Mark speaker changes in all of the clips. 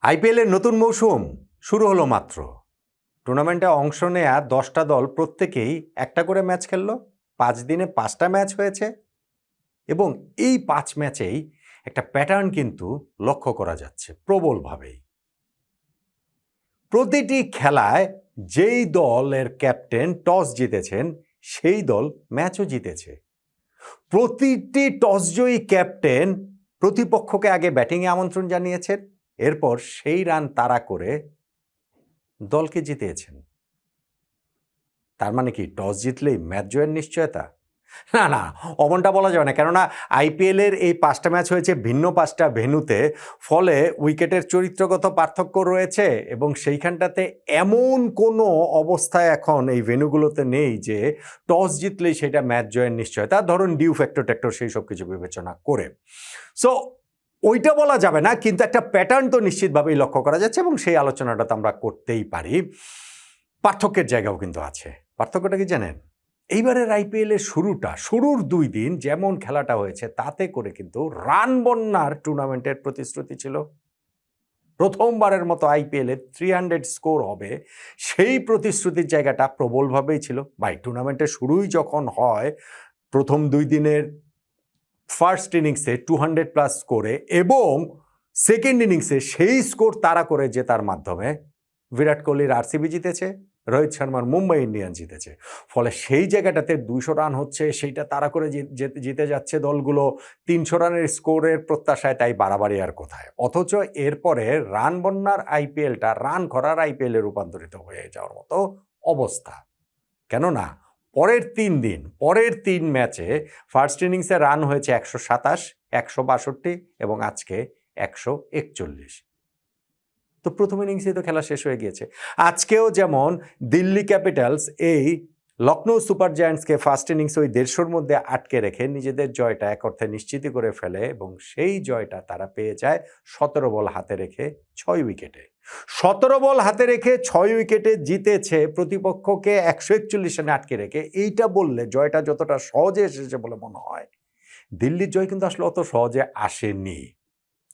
Speaker 1: আইপিএলের নতুন মৌসুম শুরু হলো মাত্র। টুর্নামেন্টে অংশ নেয়া 10টা দল প্রত্যেকেই একটা করে ম্যাচ খেললো। 5 দিনে 5টা ম্যাচ হয়েছে এবং এই 5 ম্যাচেই একটা প্যাটার্ন কিন্তু লক্ষ্য করা যাচ্ছে প্রবলভাবেই। প্রতিটি খেলায় যেই দলের ক্যাপ্টেন টস জিতেছেন সেই দল ম্যাচও জিতেছে। প্রতিটি টসজয়ী ক্যাপ্টেন প্রতিপক্ষকে আগে ব্যাটিংয়ে আমন্ত্রণ জানিয়েছেন, এরপর সেই রান তাড়া করে দলকে জিতিয়েছেন। তার মানে কি টস জিতলেই ম্যাচ জয়ের নিশ্চয়তা? না, না, অমনটা বলা যাবে না। কেননা আইপিএলের এই 5টা ম্যাচ হয়েছে ভিন্ন 5টা ভেন্যুতে। ফলে উইকেটের চরিত্রগত পার্থক্য রয়েছে এবং সেইখানটাতে এমন কোনো অবস্থায় এখন এই ভেন্যুগুলোতে নেই যে টস জিতলেই সেটা ম্যাচ জয়ের নিশ্চয়তা। ধরুন ডিউ ফ্যাক্টর ট্যাক্টর সেই সব কিছু বিবেচনা করে। সো ওইটা বলা যাবে না, কিন্তু একটা প্যাটার্ন তো নিশ্চিতভাবেই লক্ষ্য করা যাচ্ছে এবং সেই আলোচনাটা তো আমরা করতেই পারি। পার্থক্যের জায়গাও কিন্তু আছে। পার্থক্যটা কি জানেন? এইবারের আইপিএলের শুরুর 2 দিন যেমন খেলাটা হয়েছে তাতে করে কিন্তু রান বন্যার টুর্নামেন্টের প্রতিশ্রুতি ছিল। প্রথমবারের মতো আইপিএলে 300 স্কোর হবে সেই প্রতিশ্রুতির জায়গাটা প্রবলভাবেই ছিল। ভাই, টুর্নামেন্টের শুরুই যখন হয় প্রথম 2 দিনের ফার্স্ট ইনিংসে 200+ স্কোরে এবং সেকেন্ড ইনিংসে সেই স্কোর তাড়া করে জেতার মাধ্যমে বিরাট কোহলির আরসিবি জিতেছে, রোহিত শর্মার মুম্বাই ইন্ডিয়ান্স জিতেছে। ফলে সেই জায়গাটাতে 200 রান হচ্ছে, সেইটা তাড়া করে জিতে যাচ্ছে দলগুলো 300 রানের স্কোরের প্রত্যাশায়, তাই বাড়াবাড়ি আর কোথায়। অথচ এরপরে রান বন্যার আইপিএলটা রান খরার আইপিএলে রূপান্তরিত হয়ে যাওয়ার মতো অবস্থা। কেননা পরের 3 ম্যাচে ফার্স্ট ইনিংসে রান হয়েছে 127, 162 এবং আজকে 141। তো প্রথম ইনিংসেই তো খেলা শেষ হয়ে গিয়েছে। আজকেও যেমন দিল্লি ক্যাপিটালস এই লখনৌ সুপার জায়ান্টসকে ফার্স্ট ইনিংসে ওই 150-র মধ্যে আটকে রেখে নিজেদের জয়টা এক অর্থে নিশ্চিত করে ফেলে এবং সেই জয়টা তারা পেয়ে যায় 17 বল হাতে রেখে 6 উইকেটে। 17 বল হাতে রেখে 6 উইকেটে জিতেছে প্রতিপক্ষকে 141 রানে আটকে রেখে। এইটা বললে জয়টা যতটা সহজে এসেছে বলে মনে হয়, দিল্লির জয় কিন্তু আসলে অত সহজে আসেনি।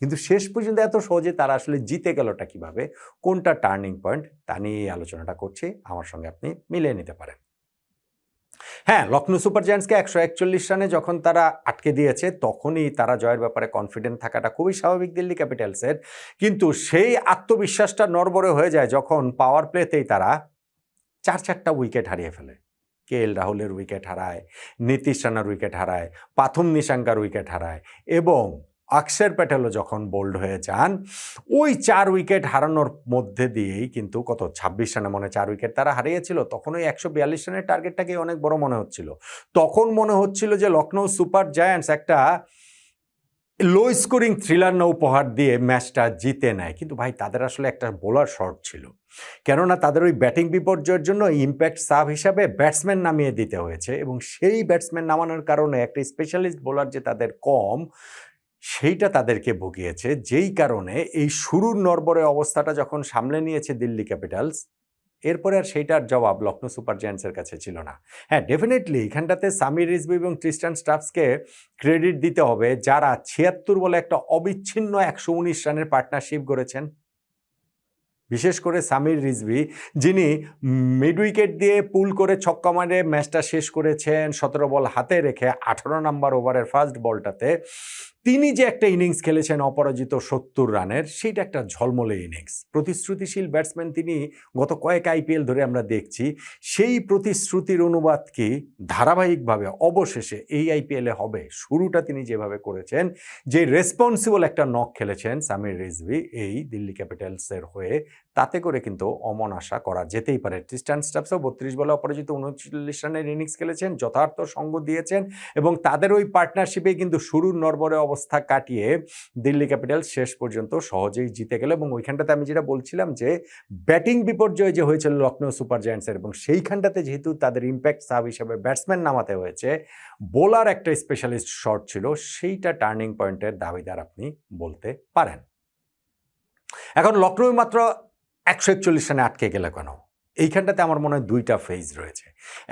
Speaker 1: কিন্তু শেষ পর্যন্ত এত সহজে তারা আসলে জিতে গেলটা কিভাবে, কোনটা টার্নিং পয়েন্ট, তা নিয়ে এই আলোচনাটা করছি। আমার সঙ্গে আপনি মিলিয়ে নিতে পারেন। হ্যাঁ, লখনৌ সুপার জায়ান্টসকে 141 রানে যখন তারা আটকে দিয়েছে তখনই তারা জয়ের ব্যাপারে কনফিডেন্ট থাকাটা খুবই স্বাভাবিক দিল্লি ক্যাপিটালসের। কিন্তু সেই আত্মবিশ্বাসটা নড়বড়ে হয়ে যায় যখন পাওয়ার প্লেতেই তারা 4-4টা উইকেট হারিয়ে ফেলে। কেএল রাহুলের উইকেট হারায়, নীতিশ রানার উইকেট হারায়, পাথুম নিশাঙ্কার উইকেট হারায় এবং অক্ষর প্যাটেলও যখন বোল্ড হয়ে যান, ওই 4 উইকেট হারানোর মধ্যে দিয়েই কিন্তু 26 রানে মনে 4 উইকেট তারা হারিয়েছিল। তখন ওই 142 রানের টার্গেটটাকে অনেক বড় মনে হচ্ছিল। তখন মনে হচ্ছিল যে লখনৌ সুপার জায়ান্টস একটা লো স্কোরিং থ্রিলার না উপহার দিয়ে ম্যাচটা জিতে নেয়। কিন্তু ভাই, তাদের আসলে একটা বোলার শর্ট ছিল। কেননা তাদের ওই ব্যাটিং বিপর্যয়ের জন্য ইম্প্যাক্ট সাব হিসাবে ব্যাটসম্যান নামিয়ে দিতে হয়েছে এবং সেই ব্যাটসম্যান নামানোর কারণে একটা স্পেশালিস্ট বোলার যে তাদের কম, সেইটা তাদেরকে ভুগিয়েছে। যেই কারণে এই শুরুর নড়বড়ে অবস্থাটা যখন সামলে নিয়েছে দিল্লি ক্যাপিটালস, এরপরে আর সেইটার জবাব লখনৌ সুপার জায়ান্টসের কাছে ছিল না। হ্যাঁ, ডেফিনেটলি এখানটাতে সামির রিজভী এবং ট্রিস্টান স্টাফসকে ক্রেডিট দিতে হবে, যারা 76 বলে একটা অবিচ্ছিন্ন 119 রানের পার্টনারশিপ গড়েছেন। বিশেষ করে সামির রিজভী, যিনি মিড উইকেট দিয়ে পুল করে ছক্কা মারে ম্যাচটা শেষ করেছেন 17 বল হাতে রেখে 18 নম্বর ওভারের ফার্স্ট বলটাতে। তিনি যে একটা ইনিংস খেলেছেন অপরাজিত 70 রানের, সেটা একটা ঝলমলে ইনিংস। প্রতিশ্রুতিশীল ব্যাটসম্যান তিনি, গত কয়েক আইপিএল ধরে আমরা দেখছি। সেই প্রতিশ্রুতির অনুবাদ কি ধারাবাহিকভাবে অবশেষে এই আইপিএলে হবে? শুরুটা তিনি যেভাবে করেছেন, যে রেসপন্সিবল একটা নক খেলেছেন সামির রিজভী এই দিল্লি ক্যাপিটালসের হয়ে, তাতে করে কিন্তু অমন আশা করা যেতেই পারে। ট্রিস্টান স্টাফসও 32 বলে অপরাজিত 39 রানের ইনিংস খেলেছেন, যথার্থ সঙ্গ দিয়েছেন এবং তাদের ওই পার্টনারশিপে কিন্তু শুরুর নড়বড়ে অবস্থা কাটিয়ে দিল্লি ক্যাপিটালস শেষ পর্যন্ত সহজেই জিতে গেল। এবং ওইখানটাতে আমি যেটা বলছিলাম যে ব্যাটিং বিপর্যয় যে হয়েছিল লখনৌ সুপার জায়ান্টসের, এবং সেইখানটাতে যেহেতু তাদের ইম্প্যাক্ট সাব হিসেবে ব্যাটসম্যান নামাতে হয়েছে, বোলার একটা স্পেশালিস্ট শট ছিল, সেইটা টার্নিং পয়েন্টের দাবিদার আপনি বলতে পারেন। এখন লখনৌ মাত্র 141 রানে আটকে গেলে কেন? এইখানটাতে আমার মনে হয় 2টা ফেজ রয়েছে।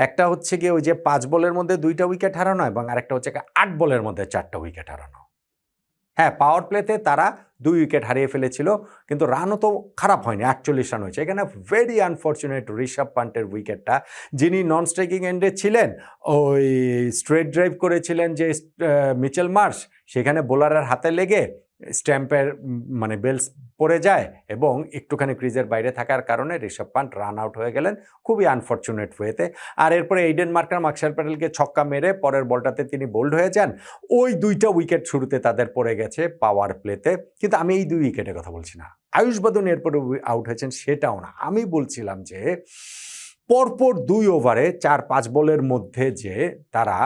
Speaker 1: একটা হচ্ছে গিয়ে ওই যে 5 বলের মধ্যে 2টা উইকেট হারানো এবং আরেকটা হচ্ছে 8 বলের মধ্যে 4টা উইকেট হারানো। হ্যাঁ, পাওয়ার প্লেতে তারা 2 উইকেট হারিয়ে ফেলেছিল, কিন্তু রানও তো খারাপ হয়নি, 48 রান হয়েছে। এখানে ভেরি আনফরচুনেট ঋষভ পান্টের উইকেটটা, যিনি নন স্ট্রাইকিং এন্ডে ছিলেন, ওই স্ট্রেট ড্রাইভ করেছিলেন যে মিচেল মার্শ, সেখানে বোলারের হাতে লেগে স্ট্যাম্পের মানে বেলস পড়ে যায় এবং একটুখানি ক্রিজের বাইরে থাকার কারণে ঋষভ পান্ট রান আউট হয়ে গেলেন খুবই আনফরচুনেট ওয়েতে। আর এরপরে এইডেন মার্কার অক্ষর প্যাটেলকে ছক্কা মেরে পরের বলটাতে তিনি বোল্ড হয়ে যান। ওই 2টা উইকেট শুরুতে তাদের পড়ে গেছে পাওয়ার প্লেতে, কিন্তু আমি এই 2 উইকেটের কথা বলছি না। আয়ুষ বাদন এরপরে আউট হয়েছেন সেটাও না, আমি বলছিলাম যে পরপর 2 ওভারে 4-5 বলের মধ্যে যে তারা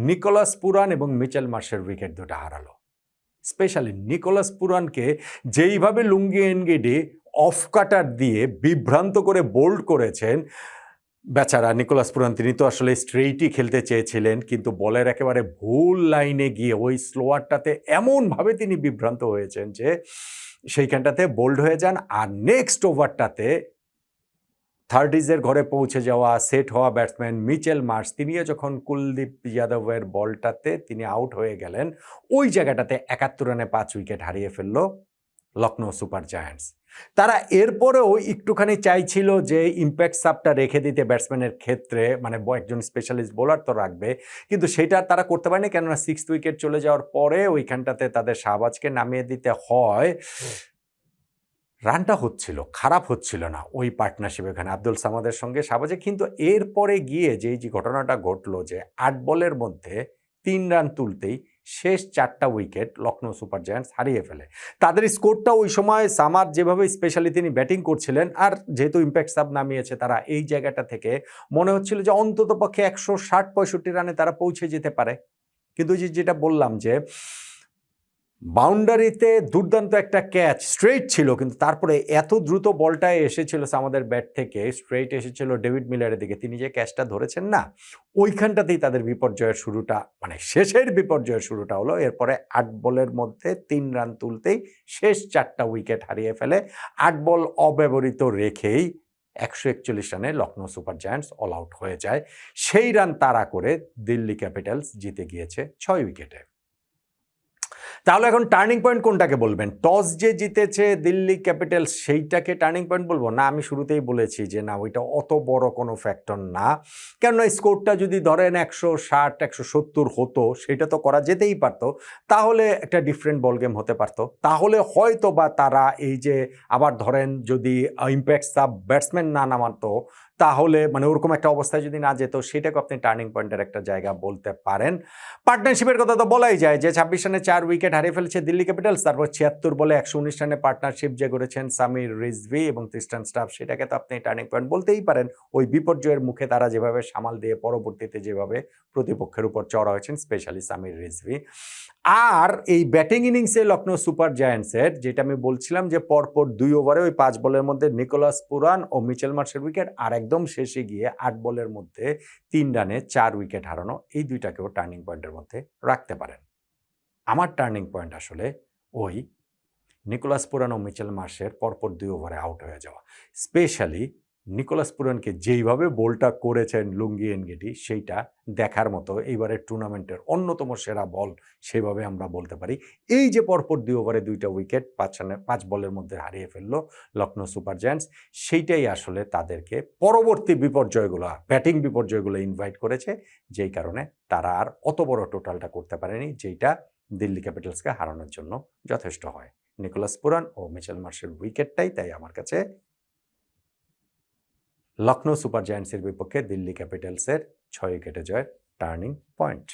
Speaker 1: নিকোলাস পুরান এবং মিচেল মার্শের উইকেট দুটো হারালো। স্পেশালি নিকোলাস পুরানকে যেইভাবে লুঙ্গি এনগিডি অফ কাটার দিয়ে বিভ্রান্ত করে বোল্ড করেছেন, বেচারা নিকোলাস পুরান, তিনি তো আসলে স্ট্রেইটই খেলতে চেয়েছিলেন, কিন্তু বলের একেবারে ভুল লাইনে গিয়ে ওই স্লোয়ারটাতে এমনভাবে তিনি বিভ্রান্ত হয়েছেন যে সেইখানটাতে বোল্ড হয়ে যান। আর নেক্সট ওভারটাতে 30s ঘরে পৌঁছে যাওয়া সেট হওয়া ব্যাটসম্যান মিচেল মার্শ, তিনিও যখন কুলদীপ যাদবের বলটাতে তিনি আউট হয়ে গেলেন, ওই জায়গাটাতে 71 রানে 5 উইকেট হারিয়ে ফেলল লখনৌ সুপার জায়ান্টস। তারা এরপরেও একটুখানি চাইছিল যে ইম্প্যাক্ট সাবটা রেখে দিতে ব্যাটসম্যানের ক্ষেত্রে, মানে একজন স্পেশালিস্ট বোলার তো রাখবে, কিন্তু সেটা তারা করতে পারেনি, কেননা 6th উইকেট চলে যাওয়ার পরে ওইখানটাতে তাদের শাহবাজকে নামিয়ে দিতে হয়। রানটা হচ্ছিল, খারাপ হচ্ছিল না ওই পার্টনারশিপ এখানে আব্দুল সামাদের সঙ্গে শাহবাজে, কিন্তু এরপরে গিয়ে যে ঘটনাটা ঘটলো যে 8 বলের মধ্যে 3 রান তুলতেই শেষ 4টা উইকেট লখনৌ সুপার জায়ান্টস হারিয়ে ফেলে। তাদের স্কোরটা ওই সময় সামাদ যেভাবে স্পেশালি তিনি ব্যাটিং করছিলেন, আর যেহেতু ইম্প্যাক্ট সাব নামিয়েছে, তারা এই জায়গাটা থেকে মনে হচ্ছিল যে অন্তত পক্ষে 160-65 রানে তারা পৌঁছে যেতে পারে। কিন্তু যেটা বললাম যে বাউন্ডারিতে দুর্দান্ত একটা ক্যাচ, স্ট্রেইট ছিল, কিন্তু তারপরে এত দ্রুত বলটায় এসেছিল আমাদের ব্যাট থেকে, স্ট্রেইট এসেছিল ডেভিড মিলারের দিকে, তিনি যে ক্যাচটা ধরেছেন না, ওইখানটাতেই তাদের বিপর্যয়ের শুরুটা, মানে শেষের বিপর্যয়ের শুরুটা হলো। এরপরে 8 বলের মধ্যে 3 রান তুলতেই শেষ 4টা উইকেট হারিয়ে ফেলে। 8 বল অব্যবহৃত রেখেই 141 রানে Lucknow super giants all out হয়ে যায়। সেই রান তাড়া করে দিল্লি ক্যাপিটালস জিতে গিয়েছে 6 উইকেটে। তাহলে এখন টার্নিং পয়েন্ট কোনটাকে বলবেন? টস যে জিতেছে দিল্লি ক্যাপিটালস, সেইটাকে টার্নিং পয়েন্ট বলবো? না, আমি শুরুতেই বলেছি যে না, ওইটা অত বড় কোনো ফ্যাক্টর না, কেননা স্কোরটা যদি ধরেন 160-170 হতো, সেটা তো করা যেতেই পারতো, তাহলে একটা ডিফারেন্ট বল গেম হতে পারতো। তাহলে হয়তো বা তারা এই যে আবার ধরেন যদি ইম্প্যাক্ট সাব ব্যাটসম্যান না নামাতো, তাহলে মানে ওরকম একটা অবস্থায় যদি না যেত, সেটাকে আপনি টার্নিং পয়েন্টের একটা জায়গা বলতে পারেন। পার্টনারশিপের কথা তো বলাই যায় যে 26 রানে 4 উইকেট হারিয়ে ফেলেছে দিল্লি ক্যাপিটালস, তারপর 76 বলে 119 রানে পার্টনারশিপ যে করেছেন সামির রিজভি এবং তৃষ্টান স্টাফ, সেটাকে তো আপনি টার্নিং পয়েন্ট বলতেই পারেন। ওই বিপর্যয়ের মুখে তারা যেভাবে সামাল দিয়ে পরবর্তীতে যেভাবে প্রতিপক্ষের উপর চড়া হয়েছেন, স্পেশালি সামির রিজভি। আর এই ব্যাটিং ইনিংসে লখনৌ সুপার জায়ান্টসের, যেটা আমি বলছিলাম যে পরপর 2 ওভারে ওই 5 বলের মধ্যে নিকোলাস পুরান ও মিচেল মার্শের উইকেট, আর একদম শেষে গিয়ে 8 বলের মধ্যে 3 রানে 4 উইকেট হারানো, এই দুইটাকেও টার্নিং পয়েন্টের মধ্যে রাখতে পারেন। আমার টার্নিং পয়েন্ট আসলে ওই নিকোলাস পুরান ও মিচেল মার্শের পরপর 2 ওভারে আউট হয়ে যাওয়া। স্পেশালি নিকোলাস পুরানকে যেইভাবে বলটা করেছেন লুঙ্গি এনগিডি, সেইটা দেখার মতো। এইবারের টুর্নামেন্টের অন্যতম সেরা বল, সেভাবে আমরা বলতে পারি। এই যে পরপর 2 ওভারে 2টা উইকেট 5 বলের মধ্যে হারিয়ে ফেললো লখনৌ সুপার জায়ান্টস, সেইটাই আসলে তাদেরকে পরবর্তী বিপর্যয়গুলো, ব্যাটিং বিপর্যয়গুলো ইনভাইট করেছে, যেই কারণে তারা আর অত বড় টোটালটা করতে পারেনি, যেইটা দিল্লি ক্যাপিটালসকে হারানোর জন্য যথেষ্ট হয়। নিকোলাস পুরান ও মিচেল মার্শের উইকেটটাই তাই আমার কাছে লখনৌ সুপার জায়ান্টসের বিপক্ষে দিল্লি ক্যাপিটালসের 6 উইকেটে জয়ের টার্নিং পয়েন্ট।